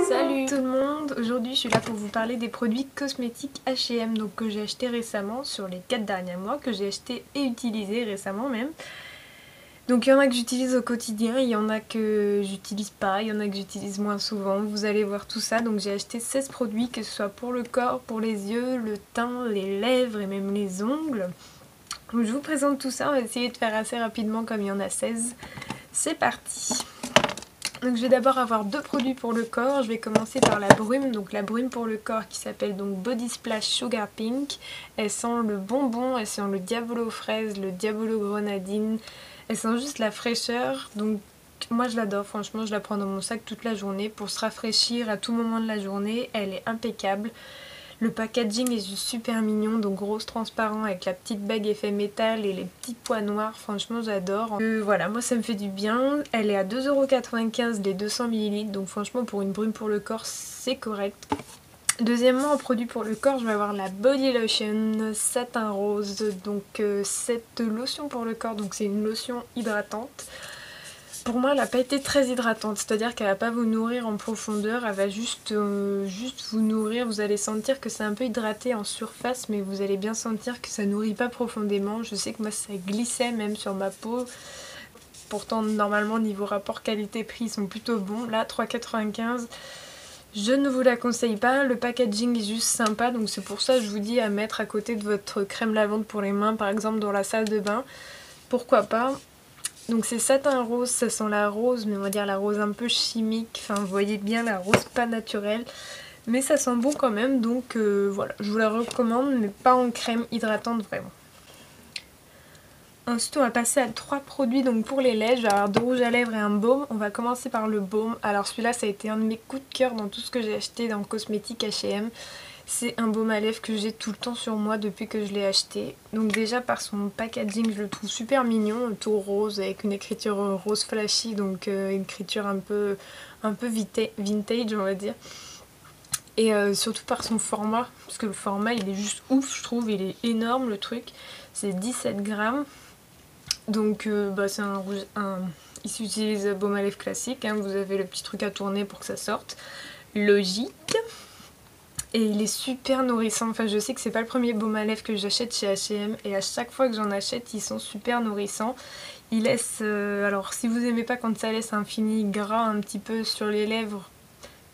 Salut tout le monde, aujourd'hui je suis là pour vous parler des produits cosmétiques H&M donc que j'ai acheté récemment sur les 4 derniers mois, que j'ai acheté et utilisé récemment même. Donc il y en a que j'utilise au quotidien, il y en a que j'utilise pas, il y en a que j'utilise moins souvent, vous allez voir tout ça. Donc j'ai acheté 16 produits, que ce soit pour le corps, pour les yeux, le teint, les lèvres et même les ongles. Donc je vous présente tout ça, on va essayer de faire assez rapidement comme il y en a 16. C'est parti! Donc je vais d'abord avoir deux produits pour le corps. Je vais commencer par la brume, donc la brume pour le corps qui s'appelle donc Body Splash Sugar Pink. Elle sent le bonbon, elle sent le diabolo fraise, le diabolo grenadine. Elle sent juste la fraîcheur, donc moi je l'adore, franchement je la prends dans mon sac toute la journée pour se rafraîchir à tout moment de la journée. Elle est impeccable. Le packaging est juste super mignon, donc rose transparent avec la petite bague effet métal et les petits pois noirs, franchement j'adore. Voilà, moi ça me fait du bien. Elle est à 2,95€ les 200 ml, donc franchement pour une brume pour le corps c'est correct. Deuxièmement, en produit pour le corps, je vais avoir la Body Lotion Satin Rose, donc cette lotion pour le corps, donc c'est une lotion hydratante. Pour moi, elle n'a pas été très hydratante, c'est-à-dire qu'elle va pas vous nourrir en profondeur, elle va juste vous nourrir. Vous allez sentir que c'est un peu hydraté en surface, mais vous allez bien sentir que ça nourrit pas profondément. Je sais que moi ça glissait même sur ma peau. Pourtant, normalement, niveau rapport qualité-prix, ils sont plutôt bons. Là, 3,95€. Je ne vous la conseille pas, le packaging est juste sympa, donc c'est pour ça que je vous dis à mettre à côté de votre crème lavande pour les mains, par exemple dans la salle de bain. Pourquoi pas? Donc c'est satin rose, ça sent la rose, mais on va dire la rose un peu chimique, enfin vous voyez bien la rose pas naturelle. Mais ça sent bon quand même, donc voilà, je vous la recommande, mais pas en crème hydratante vraiment. Ensuite on va passer à 3 produits donc pour les lèvres, je vais avoir 2 rouges à lèvres et un baume. On va commencer par le baume. Alors celui-là ça a été un de mes coups de cœur dans tout ce que j'ai acheté dans le cosmétique H&M. C'est un baume à lèvres que j'ai tout le temps sur moi depuis que je l'ai acheté. Donc déjà par son packaging je le trouve super mignon, tout rose avec une écriture rose flashy, donc une écriture un peu vintage on va dire. Et surtout par son format, parce que le format il est juste ouf je trouve, il est énorme le truc. C'est 17 grammes. Donc c'est il s'utilise baume à lèvres classique, hein. Vous avez le petit truc à tourner pour que ça sorte. Logique. Et il est super nourrissant, enfin je sais que c'est pas le premier baume à lèvres que j'achète chez H&M et à chaque fois que j'en achète ils sont super nourrissants. Ils laissent, alors si vous aimez pas quand ça laisse un fini gras un petit peu sur les lèvres,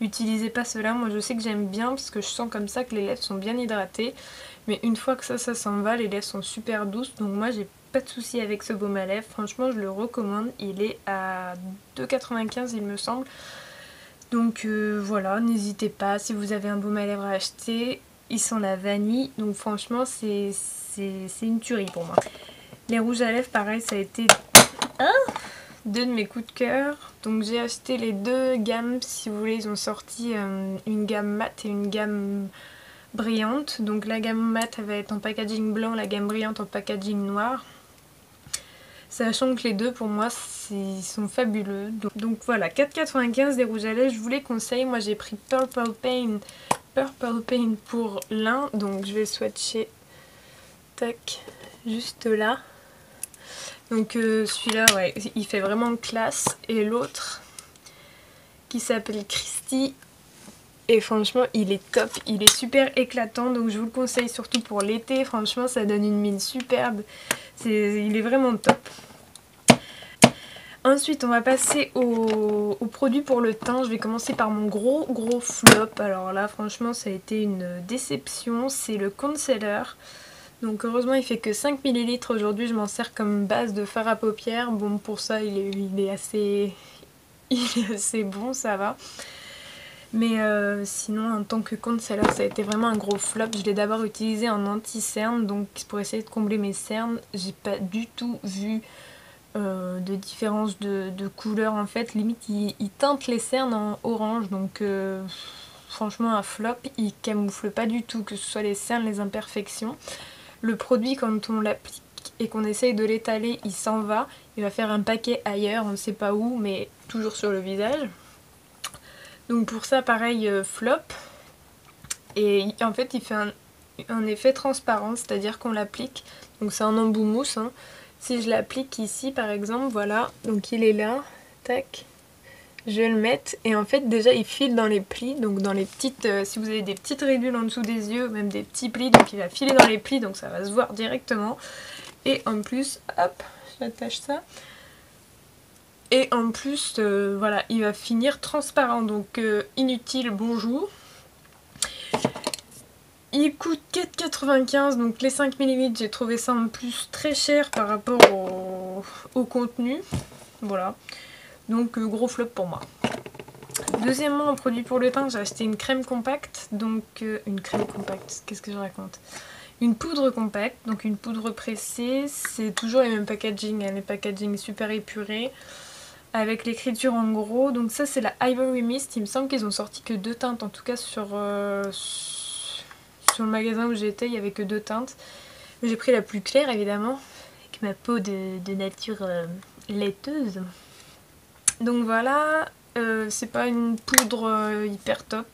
utilisez pas cela. Moi je sais que j'aime bien parce que je sens comme ça que les lèvres sont bien hydratées. Mais une fois que ça s'en va, les lèvres sont super douces, donc moi j'ai pas de souci avec ce baume à lèvres. Franchement je le recommande, il est à 2,95€ il me semble. Donc voilà, n'hésitez pas, si vous avez un baume à lèvres à acheter, il sent la vanille, donc franchement c'est une tuerie pour moi. Les rouges à lèvres pareil, ça a été deux de mes coups de cœur. Donc j'ai acheté les deux gammes, si vous voulez, ils ont sorti une gamme mat et une gamme brillante. Donc la gamme mat elle va être en packaging blanc, la gamme brillante en packaging noir. Sachant que les deux pour moi ils sont fabuleux. Donc voilà, 4,95€ des rouges à lèvres, je vous les conseille. Moi j'ai pris Purple Pain pour l'un. Donc je vais swatcher. Tac, juste là. Donc celui-là ouais, il fait vraiment classe. Et l'autre qui s'appelle Christy. Et franchement il est top, il est super éclatant, donc je vous le conseille surtout pour l'été. Franchement ça donne une mine superbe, il est vraiment top. Ensuite on va passer aux produits pour le teint. Je vais commencer par mon gros flop. Alors là franchement ça a été une déception, c'est le concealer. Donc heureusement il fait que 5 ml aujourd'hui, je m'en sers comme base de fard à paupières. Bon pour ça il est assez bon, ça va. Mais sinon en tant que concealer ça a été vraiment un gros flop. Je l'ai d'abord utilisé en anti-cerne, donc pour essayer de combler mes cernes. J'ai pas du tout vu de différence de couleur en fait. Limite il teinte les cernes en orange, donc franchement un flop. Il camoufle pas du tout, que ce soit les cernes, les imperfections. Le produit quand on l'applique et qu'on essaye de l'étaler, il s'en va. Il va faire un paquet ailleurs, on ne sait pas où, mais toujours sur le visage. Donc pour ça pareil flop. Et en fait il fait un effet transparent, c'est-à-dire qu'on l'applique, donc c'est un embout mousse hein. Si je l'applique ici par exemple, voilà, donc il est là, tac, Je vais le mettre et en fait déjà il file dans les plis, donc dans les petites, si vous avez des petites ridules en dessous des yeux, même des petits plis, donc il va filer dans les plis, donc ça va se voir directement. Et en plus, hop, j'attache ça. Et en plus, voilà, il va finir transparent, donc inutile, bonjour. Il coûte 4,95 €, donc les 5 mm, j'ai trouvé ça en plus très cher par rapport au contenu. Voilà, donc gros flop pour moi. Deuxièmement, un produit pour le teint, j'ai acheté une crème compacte, donc une crème compacte, qu'est-ce que je raconte? Une poudre compacte, donc une poudre pressée, c'est toujours les mêmes packaging, hein, les packaging super épurés, avec l'écriture en gros. Donc ça c'est la Ivory Mist, il me semble qu'ils ont sorti que 2 teintes, en tout cas sur le magasin où j'étais, il n'y avait que 2 teintes. J'ai pris la plus claire évidemment, avec ma peau de nature laiteuse. Donc voilà, c'est pas une poudre hyper top,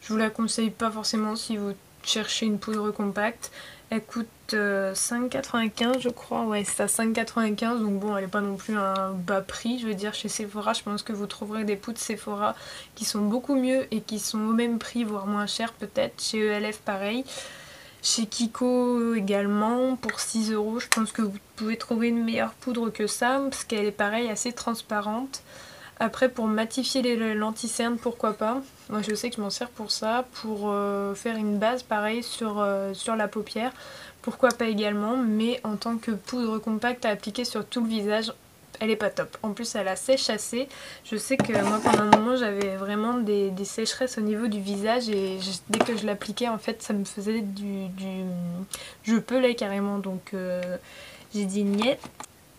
je vous la conseille pas forcément si vous cherchez une poudre compacte. Elle coûte 5,95 € je crois, ouais c'est à 5,95 €, donc bon elle est pas non plus un bas prix, je veux dire chez Sephora je pense que vous trouverez des poudres Sephora qui sont beaucoup mieux et qui sont au même prix voire moins cher peut-être, chez ELF pareil. Chez Kiko également, pour 6 €, je pense que vous pouvez trouver une meilleure poudre que ça, parce qu'elle est pareil, assez transparente. Après pour matifier les lentilles cernes, pourquoi pas. Moi je sais que je m'en sers pour ça, pour faire une base pareil sur la paupière. Pourquoi pas également, mais en tant que poudre compacte à appliquer sur tout le visage, elle est pas top. En plus elle a sèche assez. Je sais que moi pendant un moment j'avais vraiment des sécheresses au niveau du visage et dès que je l'appliquais en fait ça me faisait je pelais carrément, donc j'ai dit niet.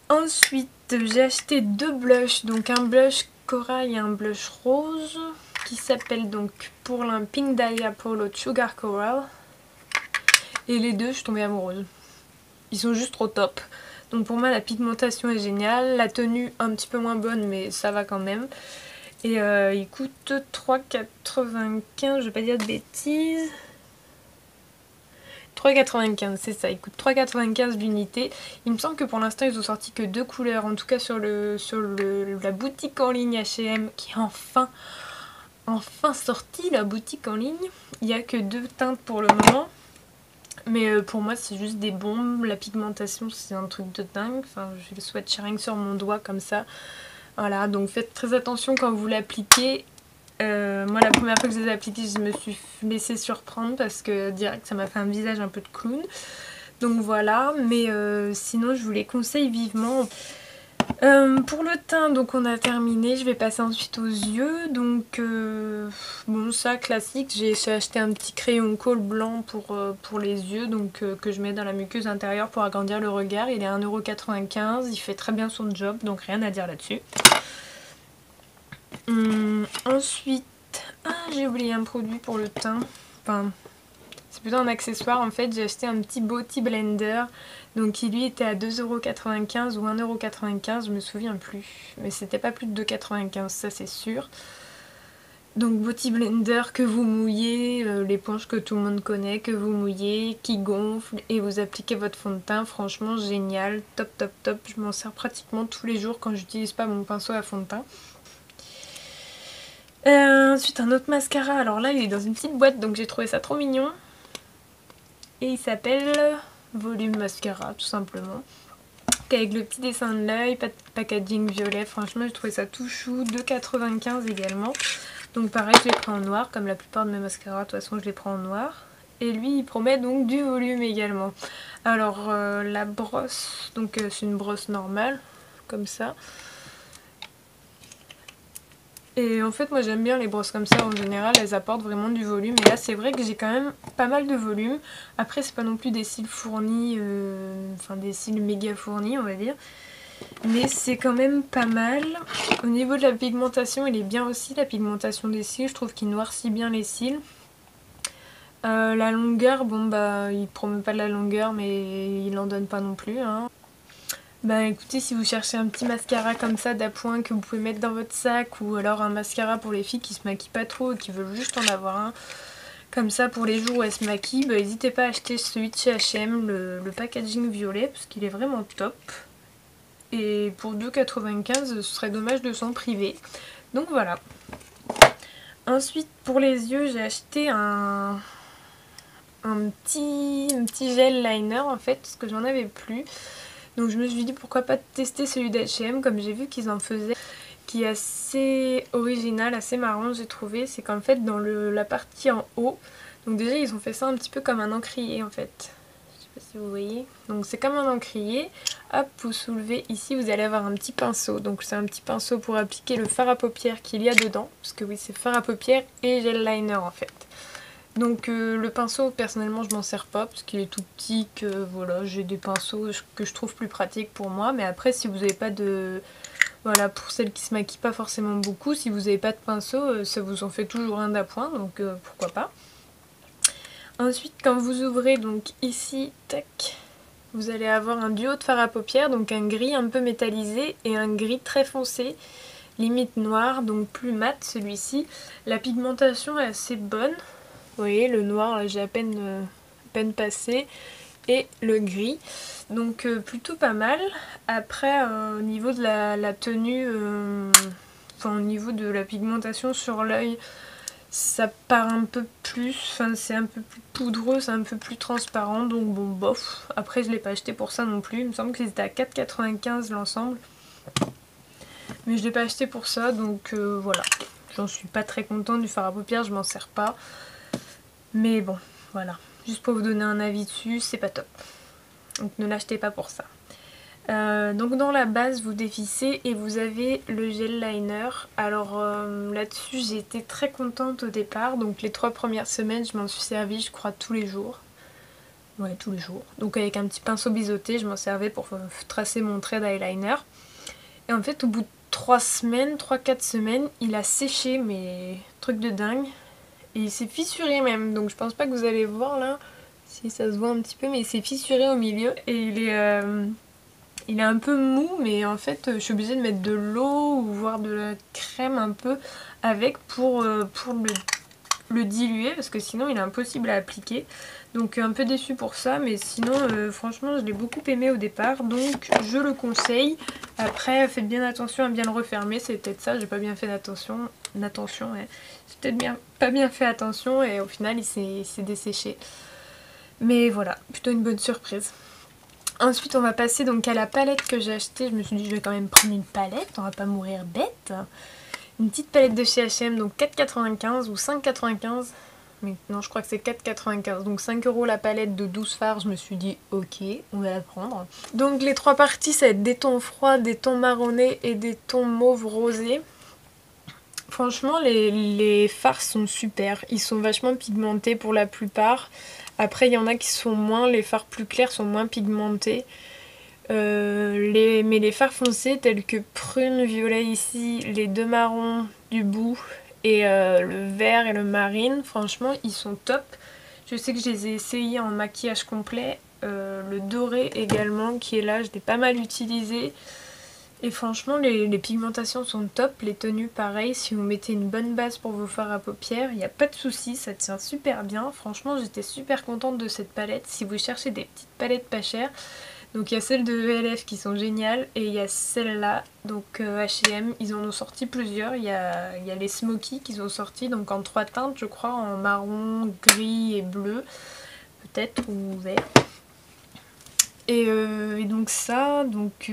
Ensuite j'ai acheté 2 blushs, donc un blush corail et un blush rose qui s'appelle donc pour l'un Pink Dahlia Polo Sugar Coral. Et les deux je suis tombée amoureuse. Ils sont juste trop top. Donc pour moi la pigmentation est géniale, la tenue un petit peu moins bonne mais ça va quand même. Et il coûte 3,95 €, je vais pas dire de bêtises. 3,95 €, c'est ça, il coûte 3,95 € l'unité. Il me semble que pour l'instant ils ont sorti que 2 couleurs, en tout cas sur la boutique en ligne H&M qui est enfin sortie, la boutique en ligne. Il n'y a que 2 teintes pour le moment. Mais pour moi c'est juste des bombes, la pigmentation c'est un truc de dingue, enfin j'ai le swatch sharing sur mon doigt comme ça. Voilà, donc faites très attention quand vous l'appliquez. Moi la première fois que je les ai appliqués je me suis laissée surprendre parce que direct ça m'a fait un visage un peu de clown. Donc voilà, mais sinon je vous les conseille vivement. Pour le teint, donc on a terminé, je vais passer ensuite aux yeux. Donc bon ça classique, j'ai acheté un petit crayon colle blanc pour les yeux, donc que je mets dans la muqueuse intérieure pour agrandir le regard. Il est à 1,95 €, il fait très bien son job, donc rien à dire là-dessus. Ensuite, j'ai oublié un produit pour le teint, enfin c'est plutôt un accessoire en fait, j'ai acheté un petit Beauty Blender, donc qui lui était à 2,95 € ou 1,95 €, je me souviens plus, mais c'était pas plus de 2,95 €, ça c'est sûr. Donc Beauty Blender que vous mouillez, l'éponge que tout le monde connaît, que vous mouillez, qui gonfle et vous appliquez votre fond de teint, franchement génial, top top top, je m'en sers pratiquement tous les jours quand j'utilise pas mon pinceau à fond de teint. Ensuite un autre mascara, alors là il est dans une petite boîte donc j'ai trouvé ça trop mignon. Et il s'appelle Volume Mascara tout simplement. Avec le petit dessin de l'œil, packaging violet, franchement j'ai trouvé ça tout chou, 2,95 € également. Donc pareil je l'ai pris en noir, comme la plupart de mes mascaras, de toute façon je les prends en noir. Et lui il promet donc du volume également. Alors la brosse, donc c'est une brosse normale, comme ça. Et en fait moi j'aime bien les brosses comme ça en général, elles apportent vraiment du volume. Et là c'est vrai que j'ai quand même pas mal de volume. Après c'est pas non plus des cils fournis, enfin des cils méga fournis on va dire. Mais c'est quand même pas mal. Au niveau de la pigmentation il est bien aussi, la pigmentation des cils, je trouve qu'il noircit bien les cils. La longueur, bon bah il promet pas de la longueur mais il en donne pas non plus hein. Bah écoutez, si vous cherchez un petit mascara comme ça d'appoint que vous pouvez mettre dans votre sac, ou alors un mascara pour les filles qui se maquillent pas trop et qui veulent juste en avoir un comme ça pour les jours où elles se maquillent, bah n'hésitez pas à acheter celui de chez H&M, le packaging violet, parce qu'il est vraiment top. Et pour 2,95 € ce serait dommage de s'en priver. Donc voilà. Ensuite pour les yeux j'ai acheté un petit gel liner en fait parce que j'en avais plus. Donc je me suis dit pourquoi pas tester celui d'H&M comme j'ai vu qu'ils en faisaient, qui est assez original, assez marrant j'ai trouvé. C'est qu'en fait dans la partie en haut, donc déjà ils ont fait ça un petit peu comme un encrier en fait. Je sais pas si vous voyez. Donc c'est comme un encrier. Hop, vous soulevez ici, vous allez avoir un petit pinceau. Donc c'est un petit pinceau pour appliquer le fard à paupières qu'il y a dedans. Parce que oui, c'est fard à paupières et gel liner en fait. Donc le pinceau, personnellement, je m'en sers pas parce qu'il est tout petit, que voilà, j'ai des pinceaux que je trouve plus pratiques pour moi. Mais après, si vous n'avez pas de... Voilà, pour celles qui se maquillent pas forcément beaucoup, si vous n'avez pas de pinceau, ça vous en fait toujours un d'appoint, donc pourquoi pas. Ensuite, quand vous ouvrez, donc ici, tac, vous allez avoir un duo de fard à paupières, donc un gris un peu métallisé et un gris très foncé, limite noir, donc plus mat celui-ci. La pigmentation est assez bonne. Vous voyez, le noir, là j'ai à peine passé. Et le gris. Donc plutôt pas mal. Après, au niveau de la tenue, enfin au niveau de la pigmentation sur l'œil, ça part un peu plus. Enfin, c'est un peu plus poudreux, c'est un peu plus transparent. Donc bon, bof. Après, je l'ai pas acheté pour ça non plus. Il me semble qu'ils étaient à 4,95 l'ensemble. Mais je l'ai pas acheté pour ça, donc voilà. J'en suis pas très contente du fard à paupières, je m'en sers pas. Mais bon, voilà. Juste pour vous donner un avis dessus, c'est pas top. Donc ne l'achetez pas pour ça. Donc dans la base, vous dévissez et vous avez le gel liner. Alors là-dessus, j'ai été très contente au départ. Donc les 3 premières semaines, je m'en suis servi, je crois, tous les jours. Ouais, tous les jours. Donc avec un petit pinceau biseauté, je m'en servais pour tracer mon trait d'eyeliner. Et en fait, au bout de 3 semaines, 3-4 semaines, il a séché, mais truc de dingue. Et il s'est fissuré même, donc je pense pas que vous allez voir là, si ça se voit un petit peu, mais il s'est fissuré au milieu. Et il est un peu mou, mais en fait je suis obligée de mettre de l'eau ou voire de la crème un peu avec pour le diluer, parce que sinon il est impossible à appliquer. Donc un peu déçue pour ça, mais sinon franchement je l'ai beaucoup aimé au départ, donc je le conseille. Après faites bien attention à bien le refermer, c'est peut-être ça, j'ai pas bien fait d'attention, ouais. J'ai peut-être pas bien fait attention et au final il s'est desséché. Mais voilà, plutôt une bonne surprise. Ensuite on va passer donc à la palette que j'ai achetée, je me suis dit je vais quand même prendre une palette, on va pas mourir bête. Une petite palette de chez H&M, donc 4,95 ou 5,95. Mais non, je crois que c'est 4,95. Donc 5 € la palette de 12 fards. Je me suis dit ok, on va la prendre. Donc les 3 parties, ça va être des tons froids, des tons marronnés et des tons mauve rosé. Franchement, les fards sont super. Ils sont vachement pigmentés pour la plupart. Après, il y en a qui sont moins. Les fards plus clairs sont moins pigmentés. Mais les fards foncés tels que prune, violet ici, les 2 marrons du bout et le vert et le marine, franchement ils sont top. Je sais que je les ai essayés en maquillage complet. Le doré également qui est là, je l'ai pas mal utilisé. Et franchement les pigmentations sont top, les tenues pareil, si vous mettez une bonne base pour vos fards à paupières, il n'y a pas de souci, ça tient super bien. Franchement j'étais super contente de cette palette. Si vous cherchez des petites palettes pas chères, donc il y a celles de VLF qui sont géniales et il y a celle-là, donc H&M, ils en ont sorti plusieurs. Il y a les Smoky qu'ils ont sorti, donc en 3 teintes je crois, en marron, gris et bleu, peut-être, ou vert. Et donc ça, donc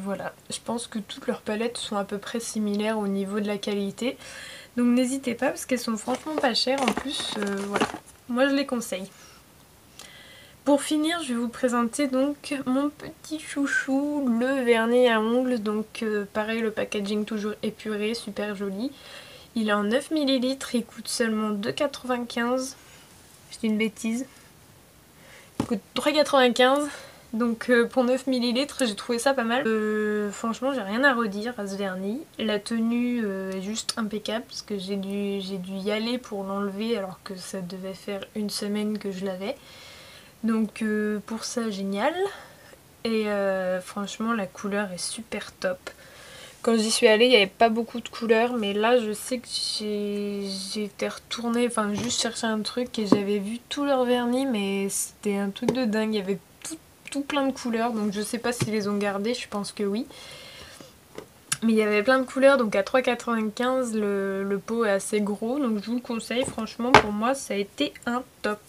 voilà, je pense que toutes leurs palettes sont à peu près similaires au niveau de la qualité. Donc n'hésitez pas parce qu'elles sont franchement pas chères en plus, voilà, moi je les conseille. Pour finir, je vais vous présenter donc mon petit chouchou, le vernis à ongles. Donc pareil, le packaging toujours épuré, super joli. Il est en 9 ml, il coûte seulement 2,95 €. Je dis une bêtise. Il coûte 3,95 €. Donc pour 9 ml, j'ai trouvé ça pas mal. Franchement, j'ai rien à redire à ce vernis. La tenue est juste impeccable parce que j'ai dû y aller pour l'enlever alors que ça devait faire une semaine que je l'avais. Donc pour ça génial. Et franchement la couleur est super top. Quand j'y suis allée il n'y avait pas beaucoup de couleurs, mais là je sais que j'ai été retournée, enfin juste chercher un truc et j'avais vu tout leur vernis, mais c'était un truc de dingue, il y avait tout plein de couleurs, donc je sais pas s'ils les ont gardés, je pense que oui. Mais il y avait plein de couleurs, donc à 3,95 le pot est assez gros, donc je vous le conseille, franchement pour moi ça a été un top.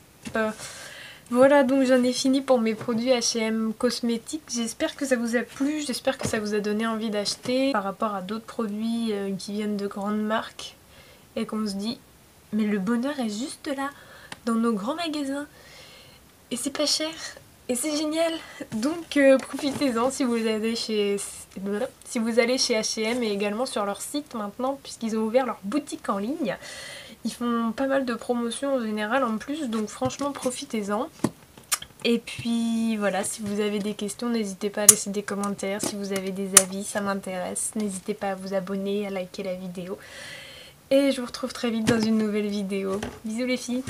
Voilà, donc j'en ai fini pour mes produits H&M cosmétiques. J'espère que ça vous a plu, j'espère que ça vous a donné envie d'acheter par rapport à d'autres produits qui viennent de grandes marques et qu'on se dit mais le bonheur est juste là, dans nos grands magasins et c'est pas cher et c'est génial. Donc profitez-en si vous allez chez H&M et également sur leur site maintenant puisqu'ils ont ouvert leur boutique en ligne. Ils font pas mal de promotions en général en plus, donc franchement profitez-en. Et puis voilà, si vous avez des questions, n'hésitez pas à laisser des commentaires. Si vous avez des avis, ça m'intéresse. N'hésitez pas à vous abonner, à liker la vidéo. Et je vous retrouve très vite dans une nouvelle vidéo. Bisous les filles!